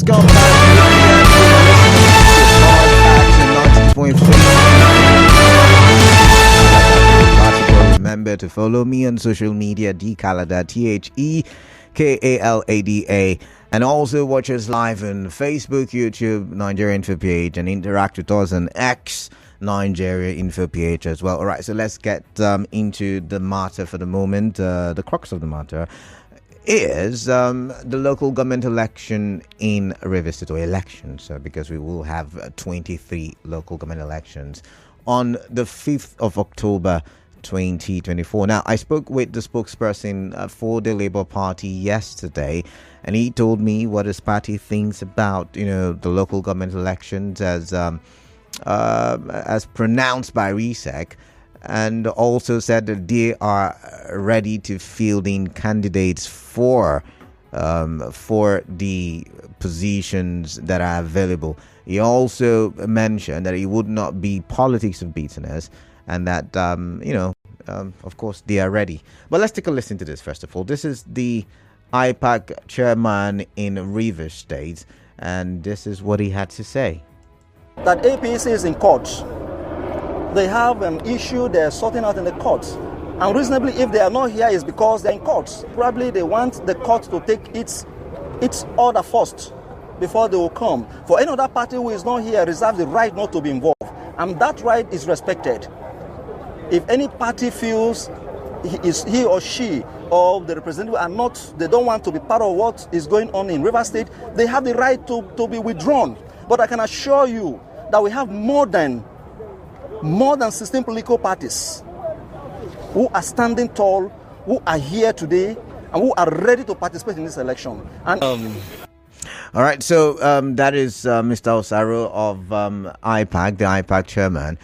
welcome back to 90.3. Remember to follow me on social media, dkalada, TheKalada, and also watch us live on Facebook, YouTube, Nigeria Info page, and interact with us on X, Nigeria Info page as well. All right, so let's get into the matter for the moment. The crux of the matter is the local government election in Rivers State, or elections, because we will have 23 local government elections on the 5th of October 2024. Now, I spoke with the spokesperson for the Labour Party yesterday, and he told me what his party thinks about, the local government elections as pronounced by RSIEC, and also said that they are ready to field in candidates for the positions that are available. He also mentioned that it would not be politics of bitterness, and that of course they are ready. But let's take a listen to this first of all. This is the IPAC chairman in Rivers State, and this is what he had to say. That APC is in court. They have an issue they're sorting out in the courts. And reasonably, if they are not here, it's because they're in courts. Probably they want the court to take its order first before they will come. For any other party who is not here, reserve the right not to be involved. And that right is respected. If any party feels he or she or the representative they don't want to be part of what is going on in Rivers State, they have the right to be withdrawn. But I can assure you that we have more than 16 political parties who are standing tall, who are here today, and who are ready to participate in this election. And all right, so that is Mr. Osaro of IPAC, the IPAC chairman,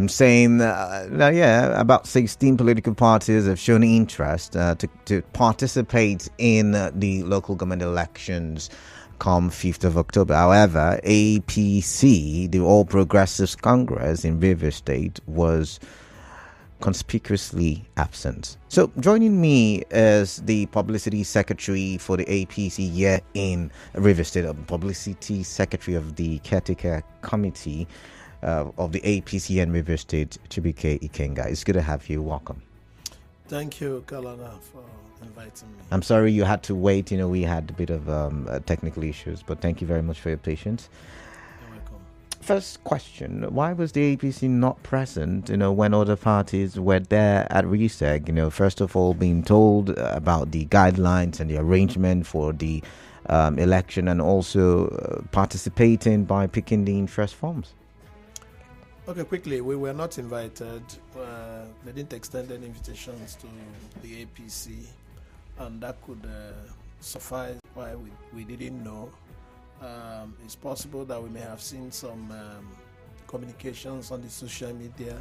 saying about 16 political parties have shown interest to participate in the local government elections come 5th of October. However, APC, the All Progressives Congress in Rivers State, was conspicuously absent. So joining me is the Publicity Secretary for the APC here in Rivers State, Publicity Secretary of the Caretaker Committee of the APC in Rivers State, Chibike Ikenga. It's good to have you. Welcome. Thank you, Kalana, for inviting me. I'm sorry you had to wait. We had a bit of technical issues, but thank you very much for your patience. You're welcome. First question, why was the APC not present, when other parties were there at RSIEC? First of all, being told about the guidelines and the arrangement for the election, and also participating by picking the interest forms. Okay, quickly, we were not invited. They didn't extend any invitations to the APC, and that could suffice why we didn't know. It's possible that we may have seen some communications on the social media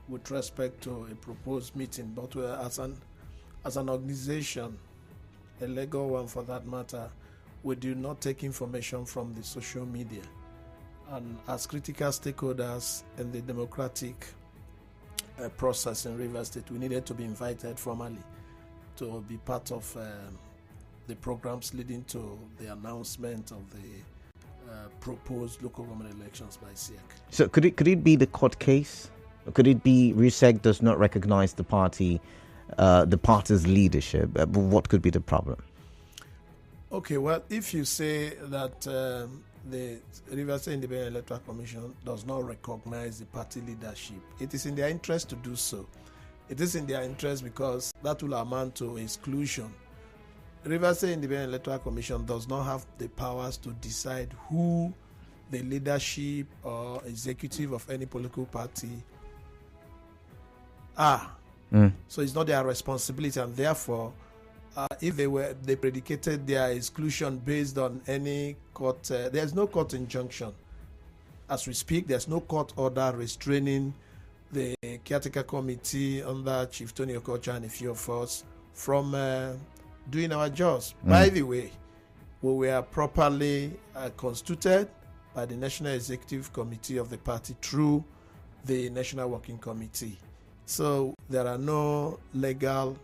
with respect to a proposed meeting, but as an organization, a legal one for that matter, we do not take information from the social media. And as critical stakeholders in the democratic process in Rivers State, we needed to be invited formally to be part of the programs leading to the announcement of the proposed local government elections by RSIEC. So could it be the court case? Or could it be RSIEC does not recognize the party's leadership? What could be the problem? Okay, well, if you say that the Rivers State Independent Electoral Commission does not recognize the party leadership, it is in their interest to do so. It is in their interest because that will amount to exclusion. Rivers State Independent Electoral Commission does not have the powers to decide who the leadership or executive of any political party are. So it's not their responsibility, and therefore if they predicated their exclusion based on any court, there's no court injunction. As we speak, there's no court order restraining the Caretaker Committee under Chief Tony Okocha and a few of us from doing our jobs. By the way, we were properly constituted by the National Executive Committee of the party through the National Working Committee. So there are no legal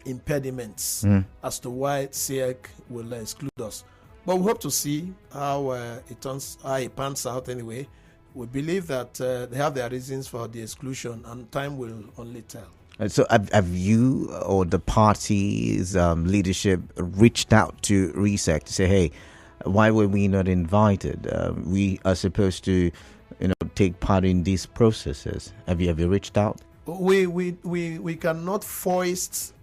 impediments as to why RSIEC will exclude us. But we hope to see how it pans out anyway. We believe that they have their reasons for the exclusion, and time will only tell. So have you or the party's leadership reached out to RSIEC to say, hey, why were we not invited? We are supposed to, take part in these processes. Have you reached out? We cannot foist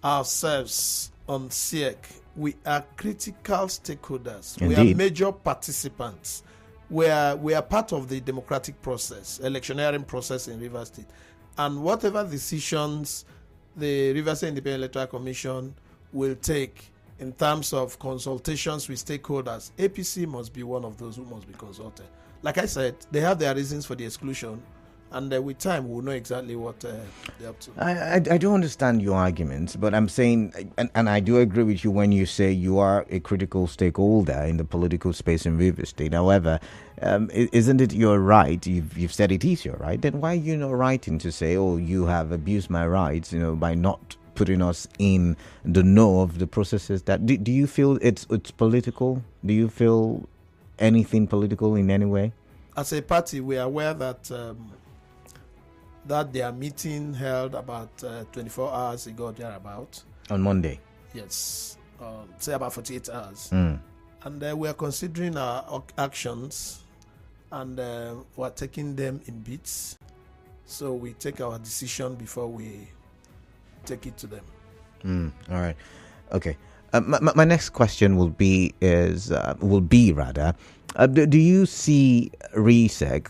ourselves on RSIEC. We are critical stakeholders. Indeed. We are major participants. We are part of the democratic process, electioneering process in Rivers State. And whatever decisions the Rivers State Independent Electoral Commission will take in terms of consultations with stakeholders, APC must be one of those who must be consulted. Like I said, they have their reasons for the exclusion, and with time we'll know exactly what they're up to. I do understand your arguments, but I'm saying, and I do agree with you when you say you are a critical stakeholder in the political space in Rivers State. However, isn't it your right? You've said it is your right. Then why are you not writing to say, oh, you have abused my rights, by not putting us in the know of the processes? That do you feel it's political? Do you feel anything political in any way? As a party, we are aware that their meeting held about 24 hours ago, thereabout. On Monday? Yes, say about 48 hours. And we are considering our actions, and we are taking them in bits. So we take our decision before we take it to them. All right. Okay. My next question will be, do you see RSIEC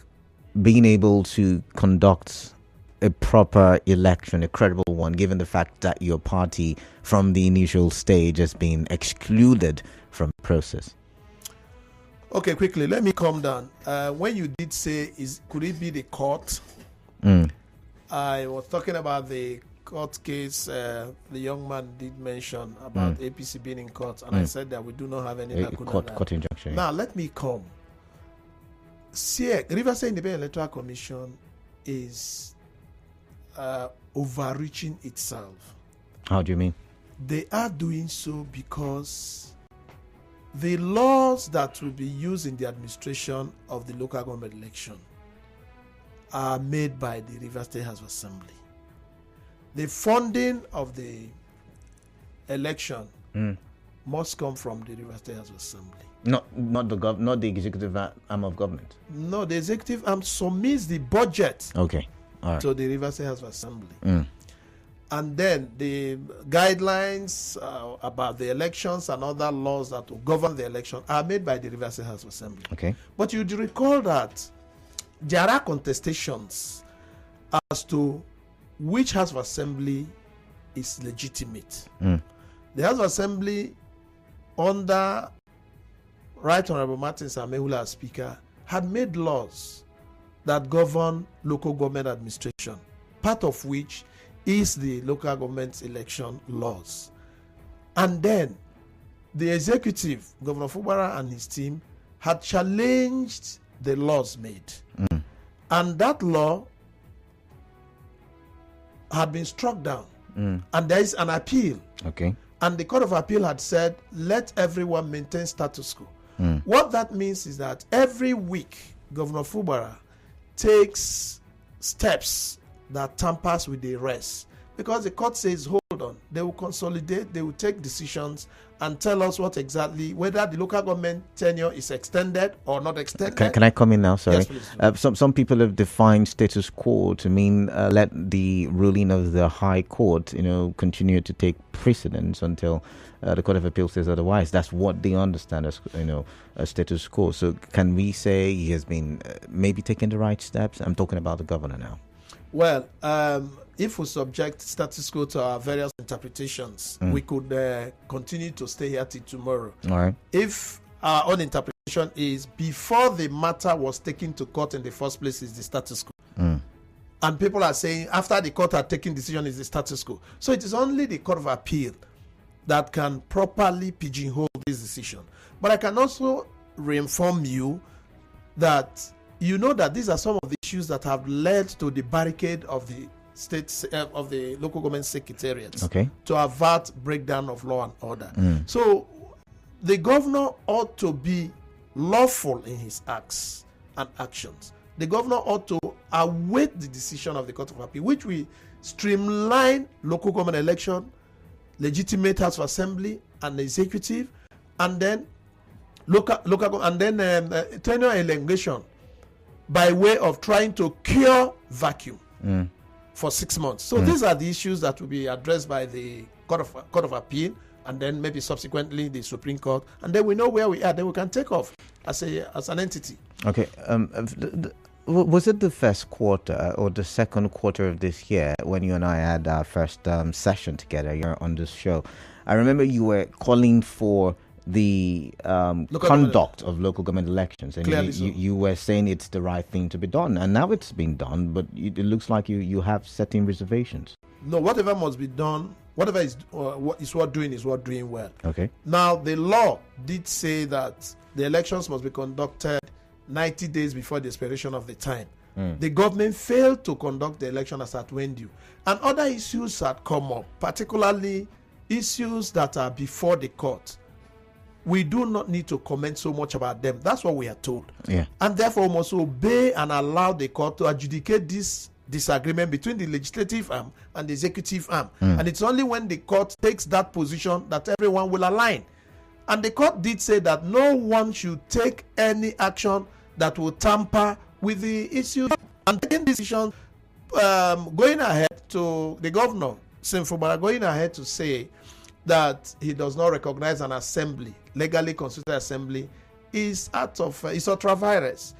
being able to conduct a proper election, a credible one, given the fact that your party from the initial stage has been excluded from the process? Okay, quickly, let me calm down. When you did say, could it be the court? I was talking about the court case. The young man did mention about APC being in court, and I said that we do not have any court injunction. Now, let me come. Rivers State Independent Electoral Commission is overreaching itself. How do you mean? They are doing so because the laws that will be used in the administration of the local government election are made by the Rivers State House of Assembly. The funding of the election must come from the Rivers State House of Assembly. Not the executive arm of government. No, the executive arm submits the budget. Okay. All right. To the Rivers State House of Assembly. And then the guidelines about the elections and other laws that will govern the election are made by the Rivers State House of Assembly. Okay. But you do recall that there are contestations as to which House of Assembly is legitimate. The House of Assembly, under Right Honorable Martin Samehula as Speaker, had made laws that govern local government administration, part of which is the local government election laws. And then the executive, Governor Fubara and his team, had challenged the laws made. And that law had been struck down. And there is an appeal. Okay. And the Court of Appeal had said, let everyone maintain status quo. What that means is that every week, Governor Fubara takes steps that tampers with the rest, because the court says, hold on, they will consolidate, they will take decisions and tell us what exactly, whether the local government tenure is extended or not extended. Can I come in now? Sorry. Yes, some people have defined status quo to mean let the ruling of the High Court, continue to take precedence until the Court of Appeal says otherwise. That's what they understand as, a status quo. So can we say he has been maybe taking the right steps? I'm talking about the governor now. Well, if we subject status quo to our various interpretations, we could continue to stay here till tomorrow. All right. If our own interpretation is before the matter was taken to court in the first place is the status quo. And people are saying after the court had taken decision is the status quo. So it is only the Court of Appeal that can properly pigeonhole this decision. But I can also reinform you that that these are some of the issues that have led to the barricade of the states of the local government secretariats, to avert breakdown of law and order. So the governor ought to be lawful in his acts and actions. The governor ought to await the decision of the Court of Appeal, which will streamline local government election, legitimate House of Assembly and the executive, and then tenure elongation by way of trying to cure vacuum for 6 months. So these are the issues that will be addressed by the Court of Appeal, and then maybe subsequently the Supreme Court, and then we know where we are. Then we can take off as an entity. Okay. Was it the first quarter or the second quarter of this year when you and I had our first session together here on this show? I remember you were calling for the conduct of local government elections, and you were saying it's the right thing to be done, and now it's been done, but it looks like you have certain reservations. No, whatever must be done, whatever is worth doing is worth doing well. Okay. Now, the law did say that the elections must be conducted 90 days before the expiration of the time. The government failed to conduct the election as at when due. And other issues had come up, particularly issues that are before the court. We do not need to comment so much about them. That's what we are told. Yeah. And therefore, we must obey and allow the court to adjudicate this disagreement between the legislative arm and the executive arm. And it's only when the court takes that position that everyone will align. And the court did say that no one should take any action that will tamper with the issue. And taking decisions, going ahead to the governor, Simfubara, going ahead to say that he does not recognize an assembly, legally constituted assembly, is it's ultra-virus.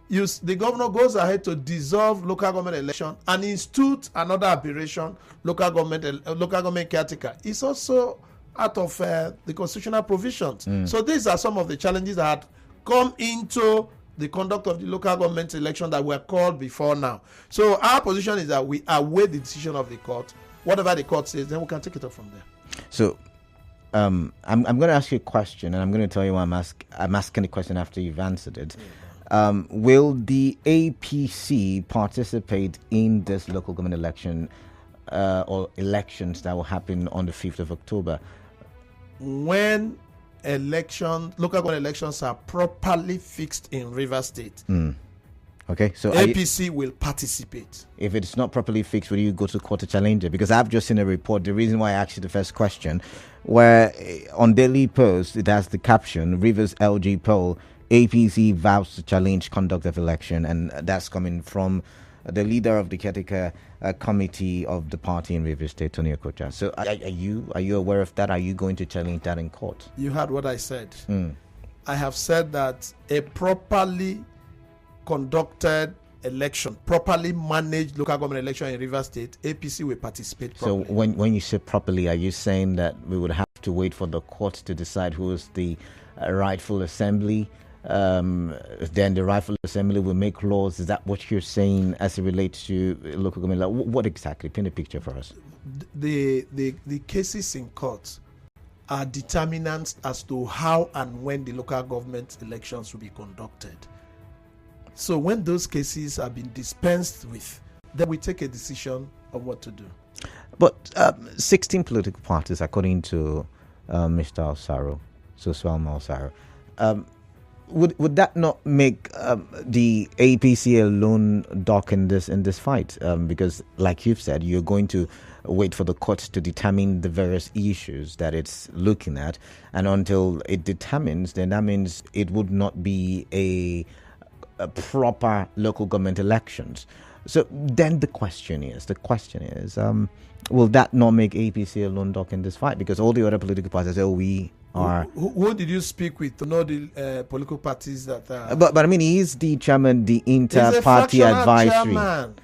The governor goes ahead to dissolve local government election and institute another aberration, local government caretaker. It's also out of the constitutional provisions. So these are some of the challenges that had come into the conduct of the local government election that were called before now. So our position is that we await the decision of the court. Whatever the court says, then we can take it up from there. So I'm going to ask you a question, and I'm going to tell you why I'm asking the question after you've answered it. Will the APC participate in this local government election or elections that will happen on the 5th of October? When local government elections are properly fixed in Rivers State, okay, so APC will participate. If it's not properly fixed, will you go to court to challenge it? Because I've just seen a report. The reason why I asked you the first question, where on Daily Post it has the caption, Rivers LG poll, APC vows to challenge conduct of election, and that's coming from the leader of the Caretaker committee of the party in Rivers State, Tony Okocha. So are you aware of that? Are you going to challenge that in court? You heard what I said. I have said that a properly conducted election, properly managed local government election in Rivers State, APC will participate properly. So when you say properly, are you saying that we would have to wait for the court to decide who is the rightful assembly? Then the rightful assembly will make laws. Is that what you're saying as it relates to local government law? What exactly? Paint a picture for us. The cases in court are determinants as to how and when the local government elections will be conducted. So when those cases have been dispensed with, then we take a decision of what to do. But 16 political parties, according to Mr. Alsaro, Soswalma Alsaro, would that not make the APC alone dock in this fight? Because, like you've said, you're going to wait for the court to determine the various issues that it's looking at, and until it determines, then that means it would not be a proper local government elections. So then the question is, will that not make APC alone dock in this fight? Because all the other political parties say, we are... Who did you speak with to know the political parties that are... But I mean, he's the chairman, the inter-party advisory. Chairman.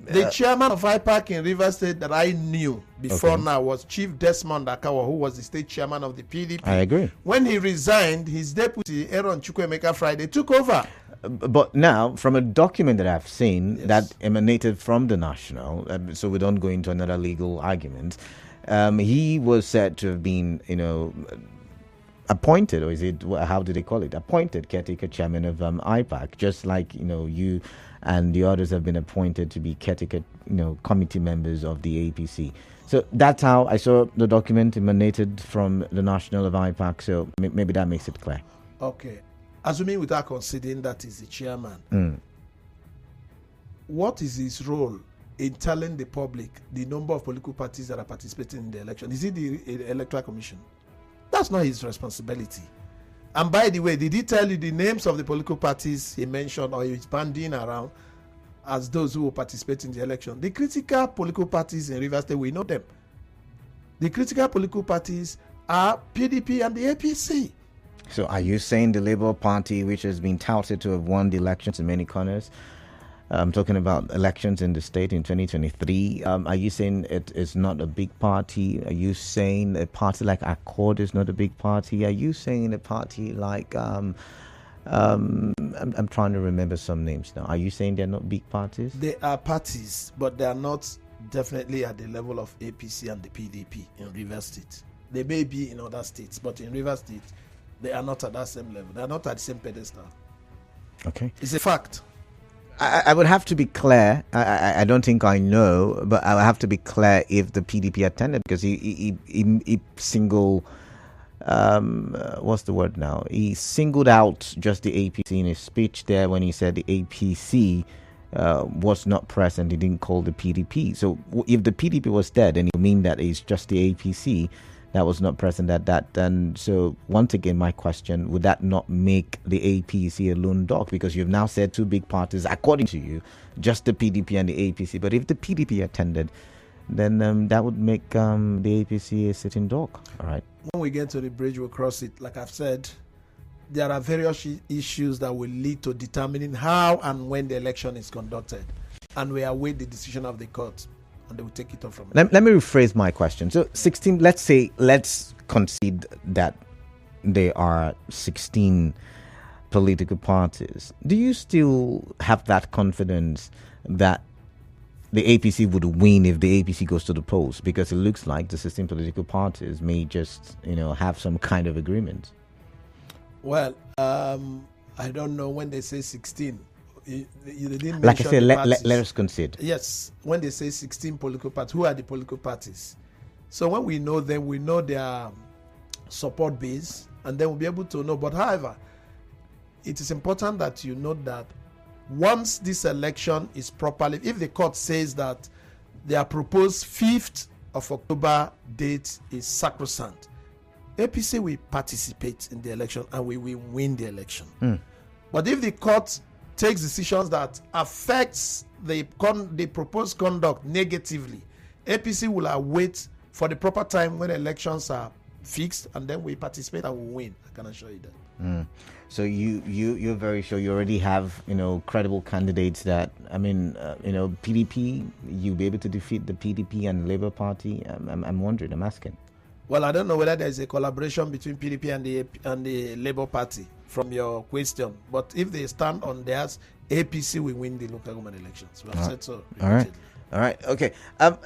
The chairman of IPAC in Rivers State that I knew before now was Chief Desmond Akawa, who was the state chairman of the PDP. I agree. When he resigned, his deputy, Aaron Chukwuemeka Friday, took over. But now, from a document that I've seen that emanated from the National, so we don't go into another legal argument, he was said to have been, appointed, or is it, how do they call it? Appointed caretaker chairman of IPAC, just like, you and the others have been appointed to be caretaker, committee members of the APC. So that's how I saw the document emanated from the National of IPAC. So maybe that makes it clear. Okay. Assuming without considering that is the chairman, what is his role in telling the public the number of political parties that are participating in the election? Is it the Electoral Commission? That's not his responsibility. And by the way, did he tell you the names of the political parties he mentioned or he's banding around as those who will participate in the election? The critical political parties in Rivers State, we know them. The critical political parties are PDP and the APC. So are you saying the Labour Party, which has been touted to have won the elections in many corners, I'm talking about elections in the state in 2023, are you saying it is not a big party? Are you saying a party like Accord is not a big party? Are you saying a party like, I'm trying to remember some names now. Are you saying they're not big parties? They are parties, but they are not definitely at the level of APC and the PDP in Rivers State. They may be in other states, but in Rivers State, they are not at that same level. They are not at the same pedestal. Okay. It's a fact. I would have to be clear. I don't think I know, but I would have to be clear if the PDP attended, because he singled, what's the word now? He singled out just the APC in his speech there when he said the APC was not present. He didn't call the PDP. So if the PDP was there, then you mean that it's just the APC that was not present at that. And so once again, my question, would that not make the APC a lone dog? Because you've now said two big parties, according to you, just the PDP and the APC. But if the PDP attended, then that would make the APC a sitting dog. All right. When we get to the bridge, we'll cross it. Like I've said, there are various issues that will lead to determining how and when the election is conducted. And we await the decision of the court. And they will take it off from it. Let me rephrase my question. So 16, let's concede that there are 16 political parties. Do you still have that confidence that the APC would win if the APC goes to the polls? Because it looks like the 16 political parties may just, have some kind of agreement. Well, I don't know when they say 16. They didn't like I said, let us concede. Yes, when they say 16 political parties, who are the political parties? So when we know them, we know their support base, and then we'll be able to know. But however, it is important that you note that once this election is properly, if the court says that their proposed 5th of October date is sacrosanct, APC will participate in the election and we will win the election. But if the court takes decisions that affects the proposed conduct negatively, APC will await for the proper time when elections are fixed, and then we participate and we win. I can assure you that. So you're very sure you already have credible candidates that PDP, you'll be able to defeat the PDP and Labour Party. I'm wondering. I'm asking. Well, I don't know whether there's a collaboration between PDP and the Labour Party from your question, but if they stand on theirs, APC will win the local government elections. We have said so. All right. Okay. I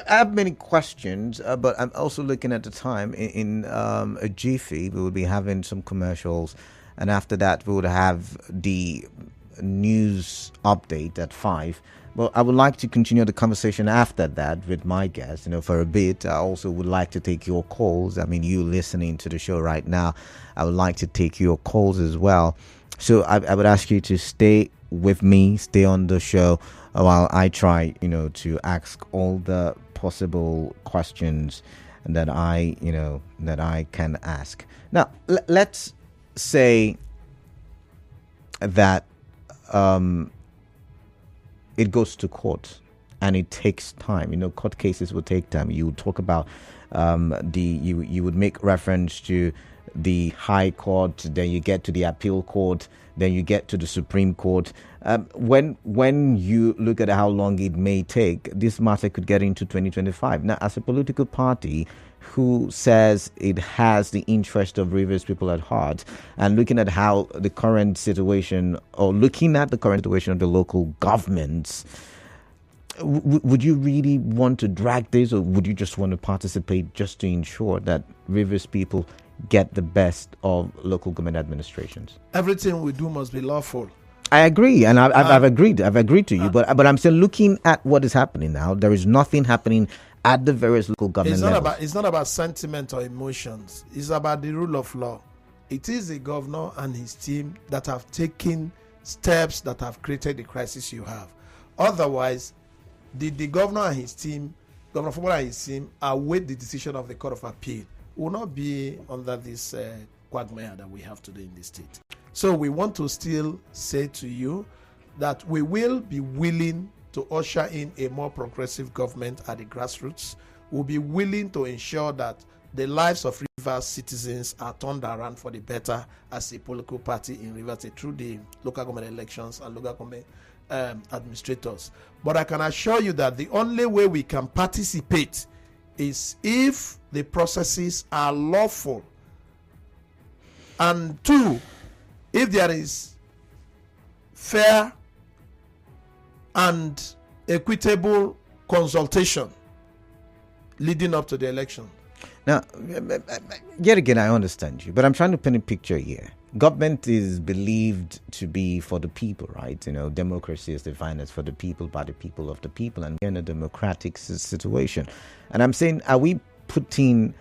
have many questions, but I'm also looking at the time. In a jiffy, we will be having some commercials, and after that, we would have the news update at 5. Well, I would like to continue the conversation after that with my guests, for a bit. I also would like to take your calls. You listening to the show right now, I would like to take your calls as well. So I would ask you to stay with me, stay on the show while I try, to ask all the possible questions that I can ask. Now, let's say that it goes to court and it takes time. Court cases will take time. You would talk about you would make reference to the High Court, then you get to the Appeal Court, then you get to the Supreme Court. When you look at how long it may take, this matter could get into 2025. Now, as a political party who says it has the interest of Rivers people at heart, and looking at the current situation of the local governments, would you really want to drag this, or would you just want to participate just to ensure that Rivers people get the best of local government administrations? Everything we do must be lawful. I agree, and I've agreed to you, but I'm still looking at what is happening now. There is nothing happening at the various local government levels. It's not about sentiment or emotions. It's about the rule of law. It is the governor and his team that have taken steps that have created the crisis you have. Otherwise, the governor and his team, Governor Fumola and his team, await the decision of the Court of Appeal. We will not be under this quagmire that we have today in the state. So we want to still say to you that we will be willing to usher in a more progressive government at the grassroots. We'll be willing to ensure that the lives of Rivers citizens are turned around for the better as a political party in Rivers State through the local government elections and local government administrators. But I can assure you that the only way we can participate is if the processes are lawful. And two, if there is fair and equitable consultation leading up to the election. Now, yet again, I understand you, but I'm trying to paint a picture here. Government is believed to be for the people, right? Democracy is defined as for the people, by the people, of the people, and we're in a democratic situation. And I'm saying, are we putting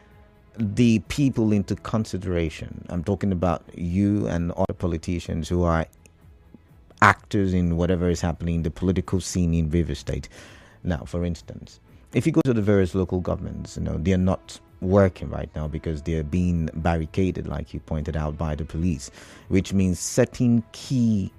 the people into consideration? I'm talking about you and other politicians who are actors in whatever is happening in the political scene in Rivers State. Now, for instance, if you go to the various local governments, they're not working right now because they're being barricaded, like you pointed out, by the police, which means certain key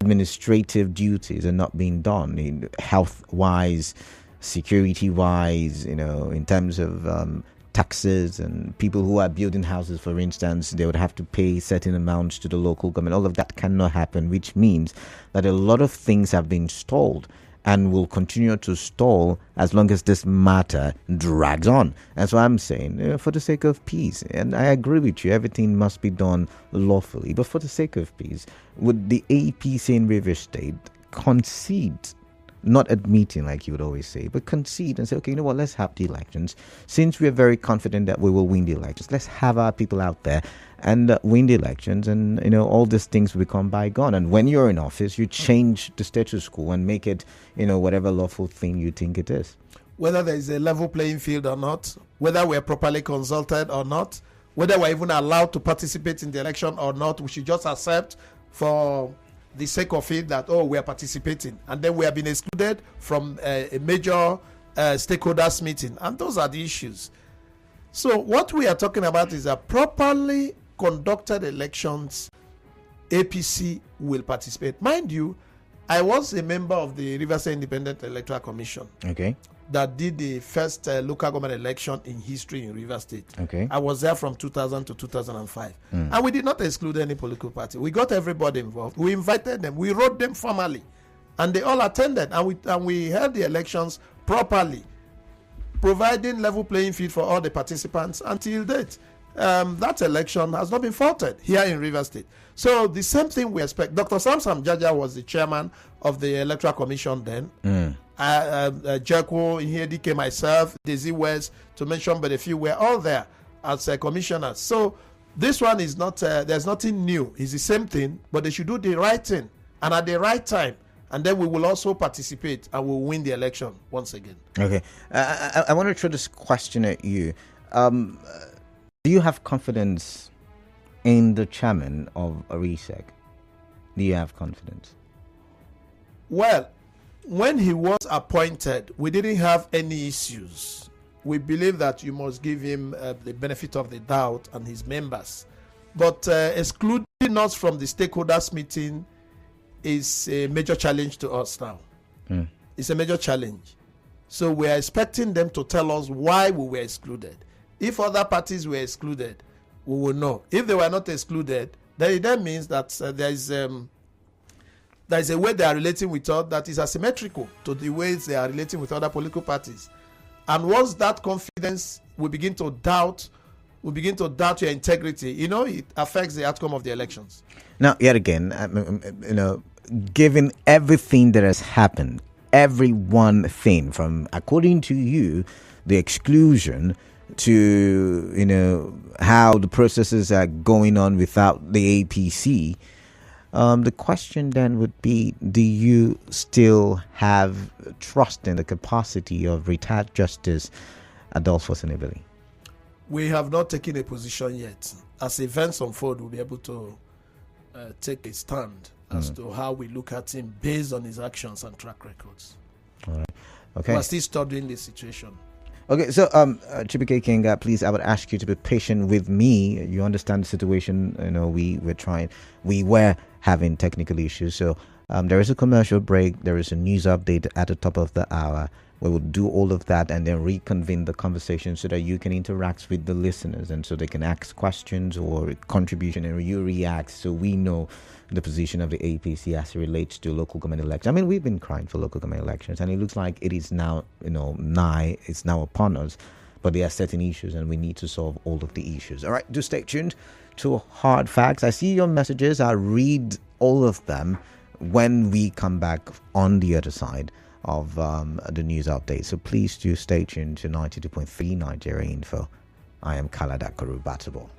administrative duties are not being done, health-wise, security-wise, in terms of taxes, and people who are building houses, for instance, they would have to pay certain amounts to the local government. All of that cannot happen, which means that a lot of things have been stalled and will continue to stall as long as this matter drags on. That's why I'm saying, for the sake of peace, and I agree with you, everything must be done lawfully, but for the sake of peace, would the APC in Rivers State concede, not admitting like you would always say, but concede and say, okay, let's have the elections. Since we're very confident that we will win the elections, let's have our people out there and win the elections, and all these things will become bygone. And when you're in office, you change the status quo and make it whatever lawful thing you think it is. Whether there is a level playing field or not, whether we're properly consulted or not, whether we're even allowed to participate in the election or not, we should just accept for the sake of it that we are participating, and then we have been excluded from a major stakeholders meeting, and those are the issues. So what we are talking about is that properly conducted elections, APC will participate. Mind you, I was a member of the Rivers State Independent Electoral Commission. Okay. That did the first local government election in history in Rivers State. Okay. I was there from 2000 to 2005. And we did not exclude any political party. We got everybody involved. We invited them. We wrote them formally. And they all attended. And we held the elections properly, providing level playing field for all the participants until date. That election has not been faulted here in Rivers State. So the same thing we expect. Dr. Samsam Jaja was the chairman of the Electoral Commission then. Jeko, Ihedike, myself, Daisy West, to mention but a few, were all there as commissioners. So this one is not, there's nothing new. It's the same thing, but they should do the right thing and at the right time. And then we will also participate and we'll win the election once again. Okay. I want to throw this question at you. Do you have confidence in the chairman of RSIEC? Do you have confidence? Well, when he was appointed, we didn't have any issues. We believe that you must give him the benefit of the doubt and his members. But excluding us from the stakeholders meeting is a major challenge to us now. It's a major challenge. So we are expecting them to tell us why we were excluded. If other parties were excluded, we will know. If they were not excluded, then it then means that there is a way they are relating with us that is asymmetrical to the ways they are relating with other political parties. And once that confidence, we begin to doubt your integrity, it affects the outcome of the elections. Now, yet again, given everything that has happened, every one thing from, according to you, the exclusion to, how the processes are going on without the APC, The question then would be, do you still have trust in the capacity of retired Justice Adolfo Senebeli? We have not taken a position yet. As events unfold, we'll be able to take a stand as to how we look at him based on his actions and track records. All right. Okay. We're still studying the situation. Okay, so Chibike Ikenga, please, I would ask you to be patient with me. You understand the situation. You know, we were having technical issues. So there is a commercial break. There is a news update at the top of the hour. We will do all of that and then reconvene the conversation so that you can interact with the listeners and so they can ask questions or contribution and you react so we know the position of the APC as it relates to local government elections. I mean, we've been crying for local government elections and it looks like it is now, it's now upon us. But there are certain issues and we need to solve all of the issues. All right, do stay tuned to Hard Facts. I see your messages. I'll read all of them when we come back on the other side of the news update. So please do stay tuned to 92.3 Nigeria Info. I am Kalada Korubatabo.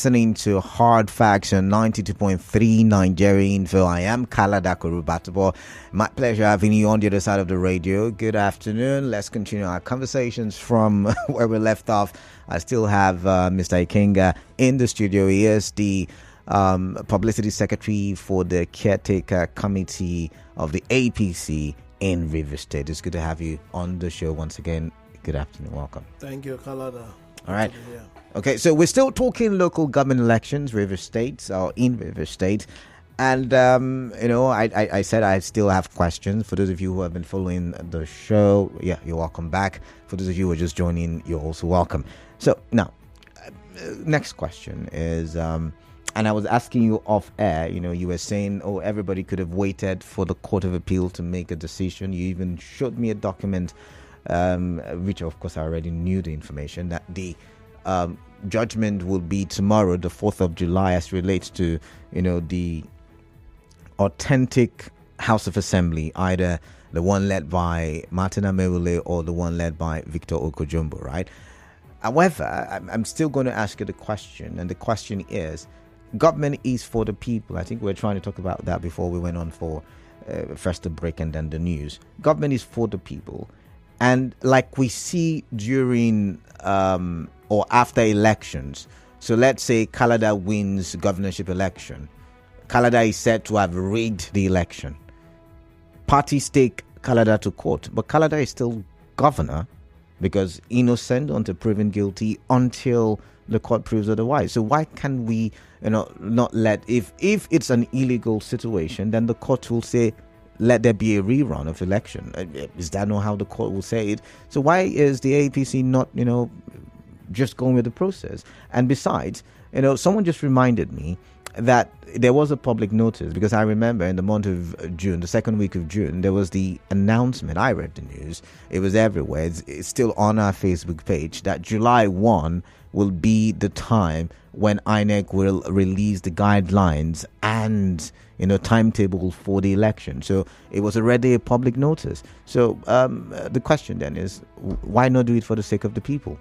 listening to Hard Facts on 92.3 Nigeria Info. I am Kalada Korubatobo. My pleasure having you on the other side of the radio. Good afternoon. Let's continue our conversations from where we left off. I still have Mr. Ikenga in the studio. He is the Publicity Secretary for the Caretaker Committee of the APC in Rivers State. It's good to have you on the show once again. Good afternoon. Welcome. Thank you, Kalada. All right. Okay, so we're still talking local government elections, Rivers State, or in Rivers State. And, I said I still have questions. For those of you who have been following the show, yeah, you're welcome back. For those of you who are just joining, you're also welcome. So now, next question is, and I was asking you off air, you were saying, everybody could have waited for the Court of Appeal to make a decision. You even showed me a document, which of course I already knew the information, that the judgment will be tomorrow, the 4th of July, as relates to, the authentic House of Assembly, either the one led by Martin Amewule or the one led by Victor Okojumbo, right? However, I'm still going to ask you the question, and the question is, government is for the people. I think we were trying to talk about that before we went on for first the break and then the news. Government is for the people. And like we see during or after elections, so let's say Kalada wins governorship election. Kalada is said to have rigged the election. Parties take Kalada to court, but Kalada is still governor because innocent until proven guilty until the court proves otherwise. So why can we, not let, if it's an illegal situation, then the court will say, let there be a rerun of election. Is that not how the court will say it? So why is the APC not, just going with the process? And besides, someone just reminded me that there was a public notice, because I remember in the month of June, the second week of June, there was the announcement. I read the news. It was everywhere. It's still on our Facebook page that July 1 will be the time when INEC will release the guidelines and timetable for the election. So it was already a public notice. So the question then is, why not do it for the sake of the people?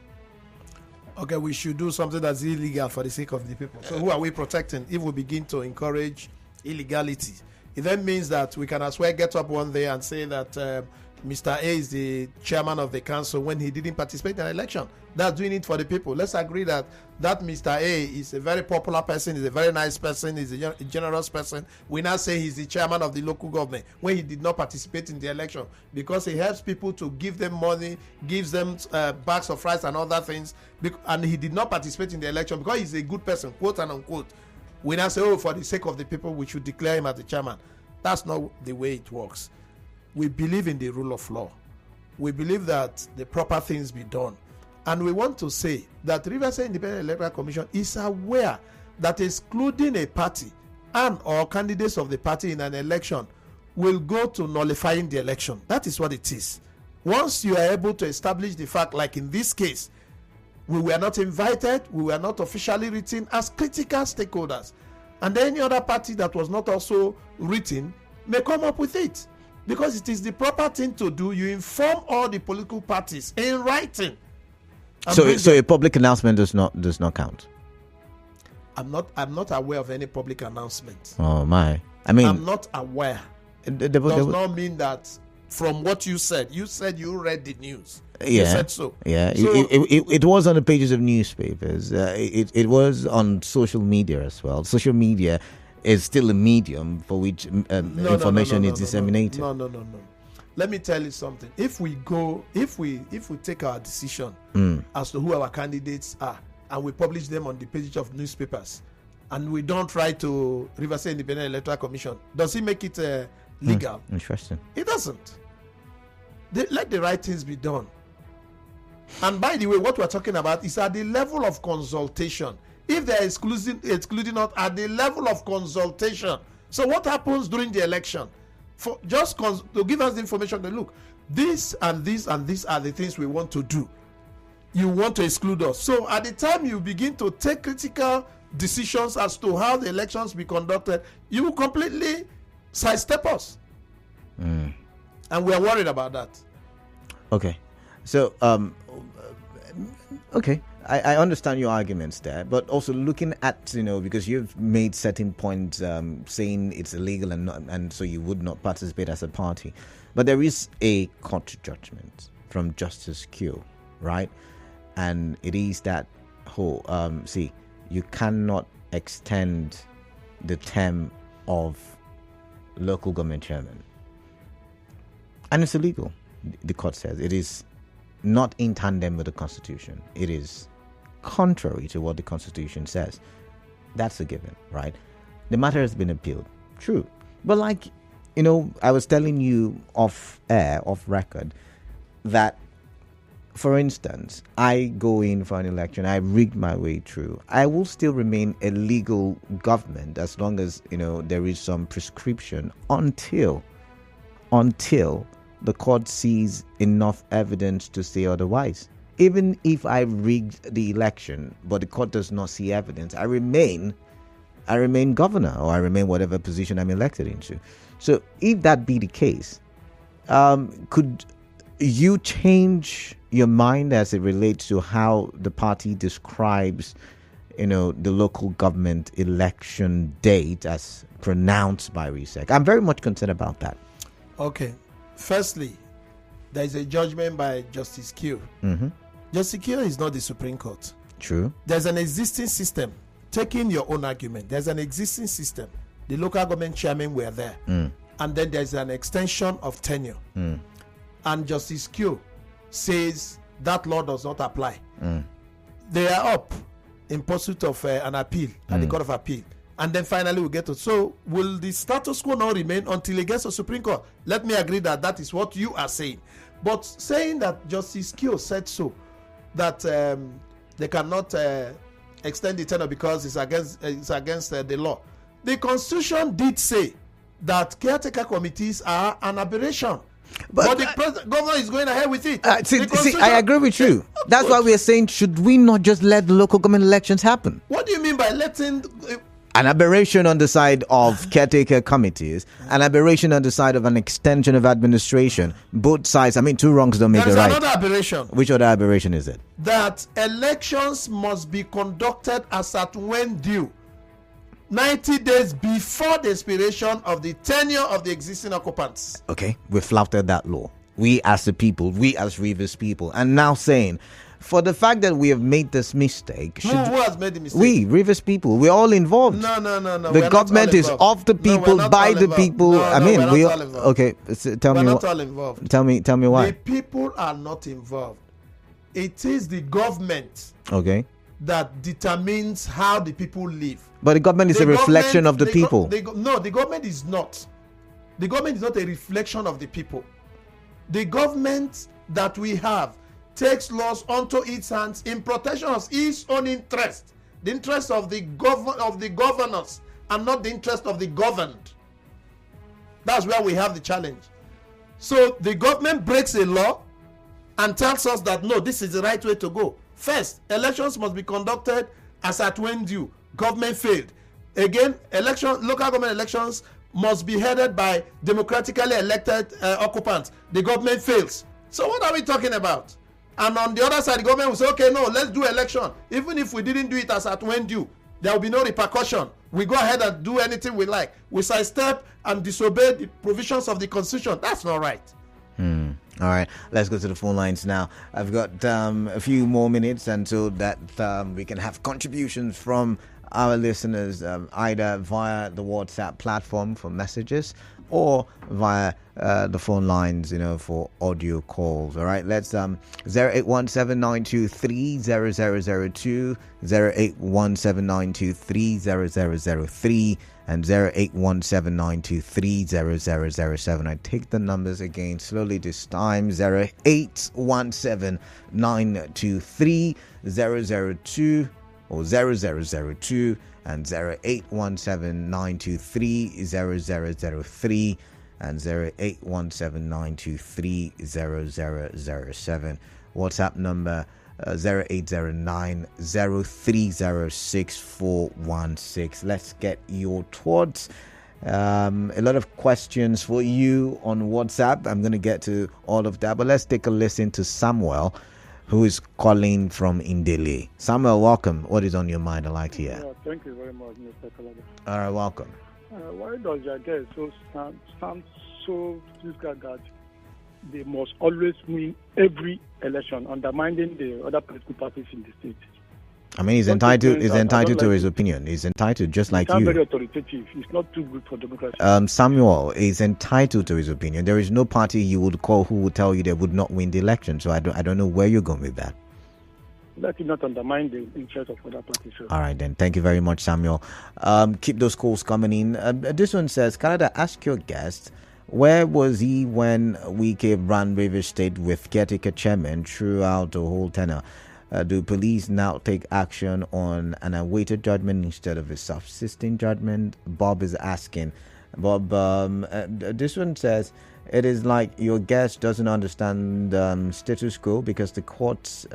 Okay, we should do something that's illegal for the sake of the people. So who are we protecting if we begin to encourage illegality? It then means that we can as well get up one day and say that Mr. A is the chairman of the council when he didn't participate in an election. That's doing it for the people. Let's agree that Mr. A is a very popular person, is a very nice person, is a generous person. We now say he's the chairman of the local government when he did not participate in the election because he helps people to give them money, gives them bags of rice and other things, and he did not participate in the election because he's a good person, quote and unquote. We now say, for the sake of the people, we should declare him as the chairman. That's not the way it works. We believe in the rule of law. We believe that the proper things be done. And we want to say that Rivers State Independent Electoral Commission is aware that excluding a party and or candidates of the party in an election will go to nullifying the election. That is what it is. Once you are able to establish the fact, like in this case, we were not invited, we were not officially written as critical stakeholders, and any other party that was not also written may come up with it. Because it is the proper thing to do. You inform all the political parties in writing. So a public announcement does not count. I'm not aware of any public announcement. Oh my! I mean, I'm not aware. Does not mean that. From what you said you read the news. Yeah, you said so. Yeah, so, it was on the pages of newspapers. It was on social media as well. Social media is still a medium for which information is disseminated. No. Let me tell you something. If we take our decision as to who our candidates are, and we publish them on the pages of newspapers, and we don't write to Rivers State Independent Electoral Commission, does it make it legal? Interesting. It doesn't. Let the right things be done. And by the way, what we're talking about is at the level of consultation. If they're excluding us at the level of consultation. So what happens during the election? For just to give us the information that look, this and this and these are the things we want to do. You want to exclude us. So at the time you begin to take critical decisions as to how the elections be conducted, you will completely sidestep us. And we are worried about that. Okay. So Okay, I understand your arguments there, but also looking at, because you've made certain points saying it's illegal and so you would not participate as a party. But there is a court judgment from Justice Q, right? And it is that you cannot extend the term of local government chairman. And it's illegal, the court says. It is not in tandem with the Constitution. It is contrary to what the Constitution says. That's a given, right? The matter has been appealed. True. But I was telling you off record, that, for instance, I go in for an election, I rig my way through. I will still remain a legal government as long as, there is some prescription until the court sees enough evidence to say otherwise. Even if I rigged the election, but the court does not see evidence, I remain governor, or I remain whatever position I'm elected into. So if that be the case, could you change your mind as it relates to how the party describes, the local government election date as pronounced by RSIEC? I'm very much concerned about that. Okay. Firstly, there is a judgment by Justice Q. Mm-hmm. Justice Q is not the Supreme Court. True. There's an existing system. Taking your own argument, there's an existing system. The local government chairmen were there. And then there's an extension of tenure. And Justice Q says that law does not apply. They are up in pursuit of an appeal at the Court of Appeal. And then finally we get to, so will the status quo now remain until it gets to Supreme Court? Let me agree that is what you are saying. But saying that Justice Q said so, that they cannot extend the tenure because it's against the law. The Constitution did say that caretaker committees are an aberration. But the governor is going ahead with it. See, I agree with you. That's why we are saying, should we not just let the local government elections happen? What do you mean by letting... An aberration on the side of caretaker committees, an aberration on the side of an extension of administration. Both sides, two wrongs don't make a right. There's another aberration. Which other aberration is it? That elections must be conducted as at when due, 90 days before the expiration of the tenure of the existing occupants. Okay, we flouted that law. We as the people, we as Rivers people, and now saying, for the fact that we have made this mistake, who has made the mistake? We, Rivers people, we're all involved. No. The government is of the people, by the people. Okay. So tell me not all involved. Tell me why. The people are not involved. It is the government. Okay. That determines how the people live. But the government is a reflection of the people. No, the government is not. The government is not a reflection of the people. The government that we have takes laws onto its hands in protection of its own interest, the interest of the governors, and not the interest of the governed. That's where we have the challenge. So the government breaks a law and tells us that no, this is the right way to go. First, elections must be conducted as at when due. Government failed. Again, local government elections must be headed by democratically elected occupants. The government fails. So what are we talking about? And on the other side, the government will say, okay, no, let's do election. Even if we didn't do it as at when due, there will be no repercussion. We go ahead and do anything we like. We sidestep and disobey the provisions of the Constitution. That's not right. All right, let's go to the phone lines now. I've got a few more minutes until that we can have contributions from our listeners, either via the WhatsApp platform for messages or via the phone lines, for audio calls. All right, let's 081792300002, 081792300003, and 081792300007. I take the numbers again slowly this time. 0817923002 or 0002 and 081792300003 and 081792300007. WhatsApp number 0809-030-6416. Let's get your thoughts. A lot of questions for you on WhatsApp. I'm going to get to all of that, but let's take a listen to Samuel, who is calling from Indele. Samuel, welcome. What is on your mind? I'd like to hear. Thank you very much, Mr. Kalada. All right, welcome. Why does your guy stand so that they must always win every election, undermining the other political parties in the state? I mean, he's entitled to his opinion. He's entitled, just like you. Very authoritative. It's not too good for democracy. Samuel is entitled to his opinion. There is no party you would call who would tell you they would not win the election. So I don't know where you're going with that. Let it not undermine the interest of other parties. All right, then. Thank you very much, Samuel. Keep those calls coming in. This one says, Canada, ask your guest, where was he when Wike ran Rivers State with caretaker chairman throughout the whole tenure? Do police now take action on an awaited judgment instead of a subsisting judgment? Bob is asking. Bob, this one says, it is like your guest doesn't understand status quo because the courts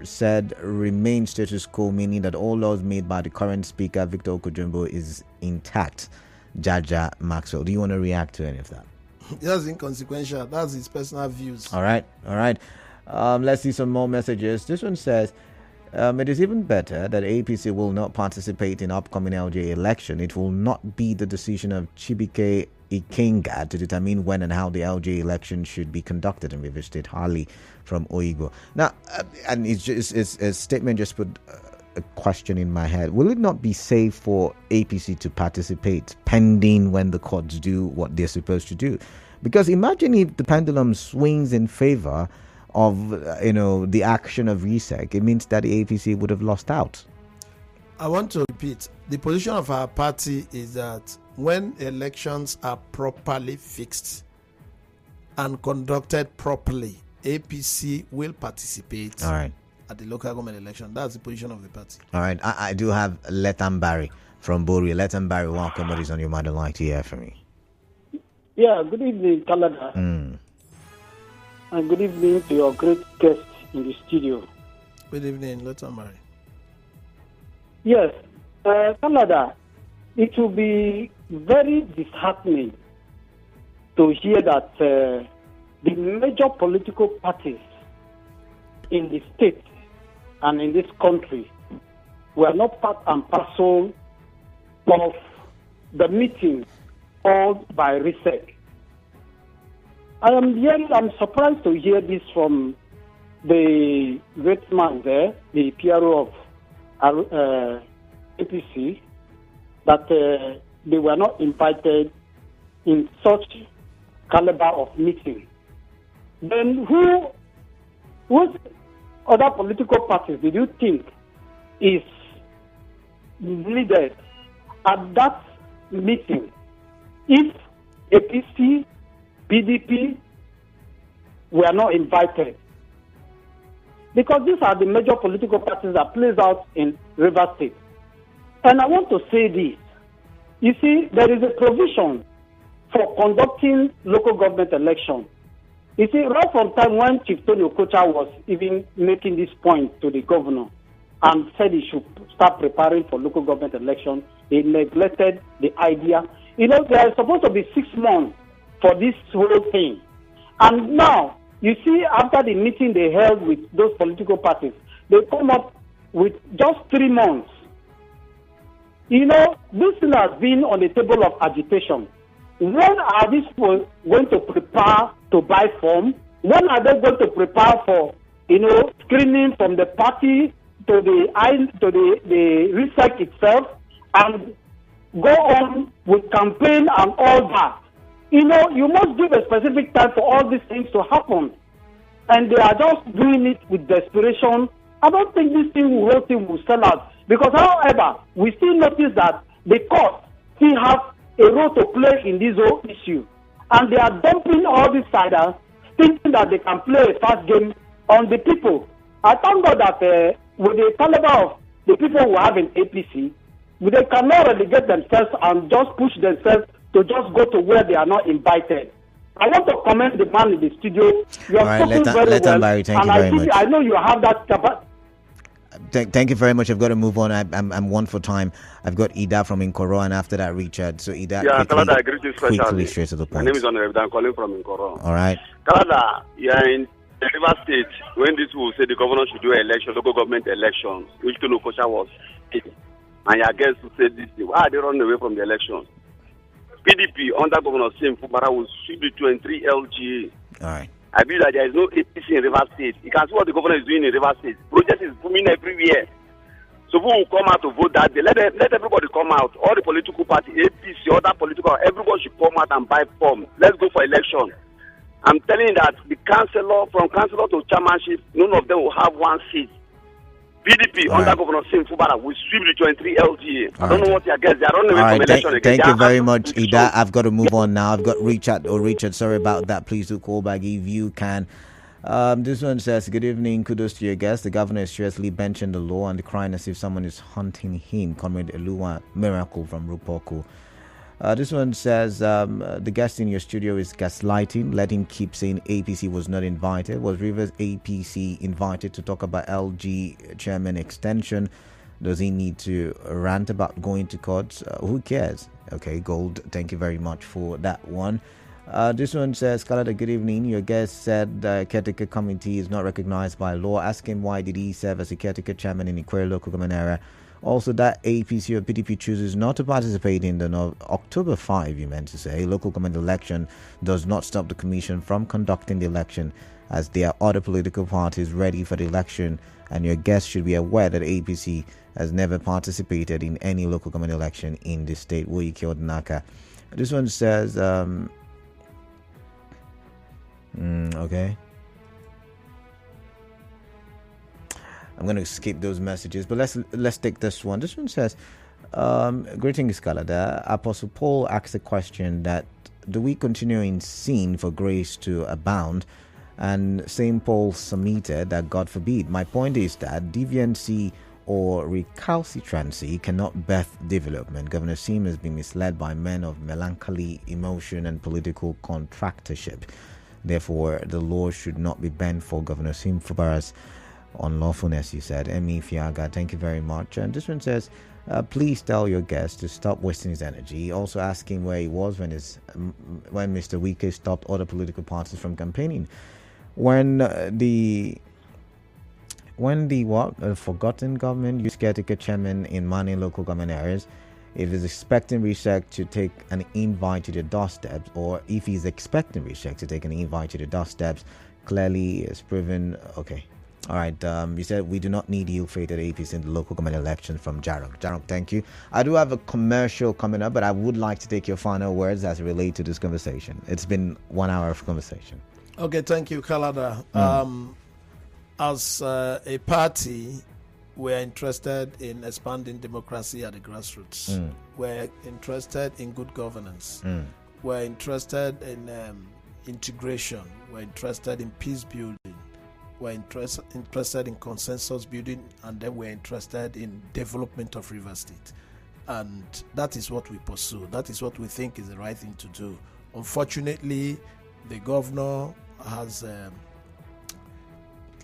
said remain status quo, meaning that all laws made by the current speaker, Victor Okojumbo, is intact. Jaja Maxwell, do you want to react to any of that? That's inconsequential. That's his personal views. All right. Let's see some more messages. This one says, it is even better that APC will not participate in upcoming LJ election. It will not be the decision of Chibike Ikenga to determine when and how the LJ election should be conducted in Rivers State. Harley from Oigo. Now, and it's a statement just put a question in my head. Will it not be safe for APC to participate pending when the courts do what they're supposed to do? Because imagine if the pendulum swings in favor of the action of RSIEC, it means that the APC would have lost out. I want to repeat, the position of our party is that when elections are properly fixed and conducted properly, APC will participate at the local government election. That's the position of the party. All right, I do have Letan Barry from Bori. Letan Barry, welcome. What is on your mind? I'd like to hear from you. Yeah, good evening, Canada. And good evening to your great guest in the studio. Good evening, Letan Barry. Yes, Canada, it will be very disheartening to hear that the major political parties in the state and in this country were not part and parcel of the meeting called by RSIEC. I'm surprised to hear this from the great man there, the PRO of APC, that they were not invited in such caliber of meeting. Then which other political parties did you think is needed at that meeting if APC, PDP were not invited? Because these are the major political parties that plays out in Rivers State. And I want to say this. You see, there is a provision for conducting local government election. You see, right from time when Chief Tony Okocha was even making this point to the governor and said he should start preparing for local government election, he neglected the idea. There is supposed to be 6 months for this whole thing. And now, you see, after the meeting they held with those political parties, they come up with just 3 months. This thing has been on the table of agitation. When are these people going to prepare to buy form? When are they going to prepare for, screening from the party to the research itself and go on with campaign and all that? You must give a specific time for all these things to happen. And they are just doing it with desperation. I don't think this whole thing will sell out. Because, however, we still notice that the court still have a role to play in this whole issue. And they are dumping all these siders, thinking that they can play a fast game on the people. I thank God that with the caliber of the people who have in APC, they cannot relegate themselves and just push themselves to just go to where they are not invited. I want to commend the man in the studio. You are talking very well, Barry, thank you very much. I know you have that capacity. Thank you very much. I've got to move on. I'm one for time. I've got Ida from Nkoro, and after that, Richard. So Ida, Canada, I agree to you quickly straight to the point. My name is Honorable. I'm calling from Nkoro. All right. Canada, you are The River State, when this will say the governor should do election, local government elections, which to Okosha was taken, and your guests who said this, why are they running away from the elections? PDP under Governor Sim Fubara will sweep the 23 LGA. All right. I believe that there is no APC in River State. You can see what the governor is doing in River State. Project is booming everywhere. So who will come out to vote that day? Let everybody come out. All the political parties, APC, other political, everybody should come out and buy form. Let's go for election. I'm telling you that the councillor, from councillor to chairmanship, none of them will have one seat. PDP under Governor Sim Fubara will sweep the 23 LGA. I don't know what your guys. They are running away from election again. Thank you very much, Ida. I've got to move on now. I've got Richard. Sorry about that. Please do call back if you can. This one says, good evening. Kudos to your guest. The governor is seriously benching the law and crying as if someone is hunting him. Comrade Eluwa Miracle from Rupoku. This one says, the guest in your studio is gaslighting. Let him keep saying APC was not invited. Was Rivers APC invited to talk about LG chairman extension? Does he need to rant about going to court? Who cares? Okay, Gold, thank you very much for that one. This one says, Kalada, good evening. Your guest said the Caretaker committee is not recognized by law. Ask him why did he serve as a Caretaker chairman in Ikwere local government area. Also, that APC or PDP chooses not to participate in the October 5, you meant to say, local government election does not stop the commission from conducting the election, as there are other political parties ready for the election, and your guest should be aware that APC has never participated in any local government election in the state. Woyike Odinaka. This one says, okay. I'm going to skip those messages, but let's take this one. This one says, greetings, Kalada. Apostle Paul asked a question that, do we continue in sin for grace to abound? And St. Paul submitted that God forbid. My point is that deviancy or recalcitrancy cannot birth development. Governor Sim has been misled by men of melancholy, emotion, and political contractorship. Therefore, the law should not be bent for Governor Sim Fubara's unlawfulness, you said. Emi Fiaga, thank you very much. And this one says, please tell your guest to stop wasting his energy. Also asking where he was when Mr. Wike stopped other political parties from campaigning. When the forgotten government used Caretaker chairman in many local government areas, if he's expecting RSIEC to take an invite to the doorsteps, or if he's expecting RSIEC to take an invite to the doorsteps, clearly it's proven. Okay. All right, you said we do not need ill-fated APC in the local government election from Jarok. Jarok, thank you. I do have a commercial coming up, but I would like to take your final words as it relates to this conversation. It's been 1 hour of conversation. Okay, thank you, Kalada. As a party, we're interested in expanding democracy at the grassroots. We're interested in good governance. We're interested in integration. We're interested in peace building. We're interested in consensus building, and then we're interested in development of River State. And that is what we pursue. That is what we think is the right thing to do. Unfortunately, the governor has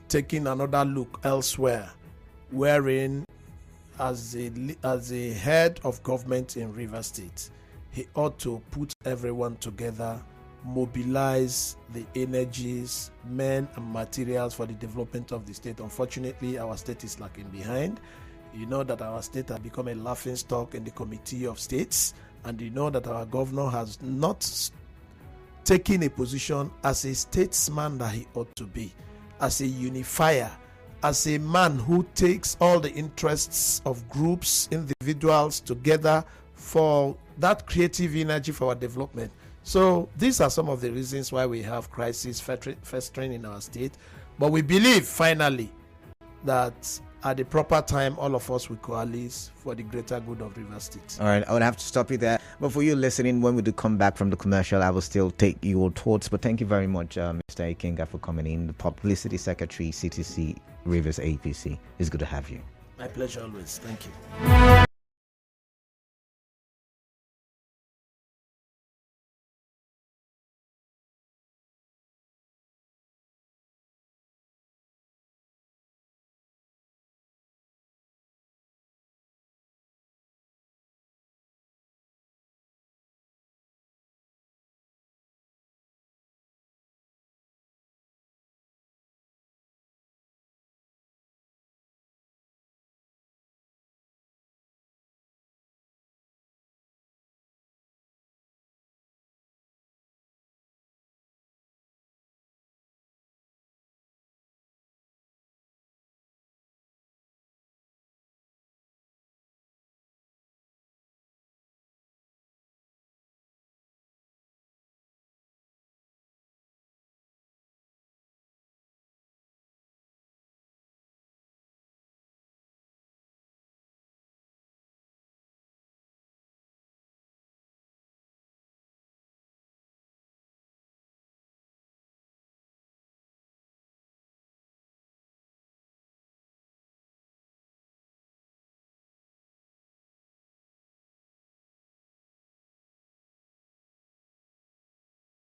taken another look elsewhere, wherein as a head of government in River State, he ought to put everyone together, mobilize the energies, men and materials for the development of the state. Unfortunately, our state is lagging behind. You know that our state has become a laughing stock in the Committee of States, and you know that our governor has not taken a position as a statesman that he ought to be, as a unifier, as a man who takes all the interests of groups, individuals together for that creative energy for our development. So these are some of the reasons why we have crisis festering in our state. But we believe finally that at the proper time, all of us will coalesce for the greater good of River State. All right, I would have to stop you there. But for you listening, when we do come back from the commercial, I will still take your thoughts. But thank you very much, Mr. Ikenga, for coming in. The Publicity Secretary, CTC Rivers APC. It's good to have you. My pleasure always. Thank you.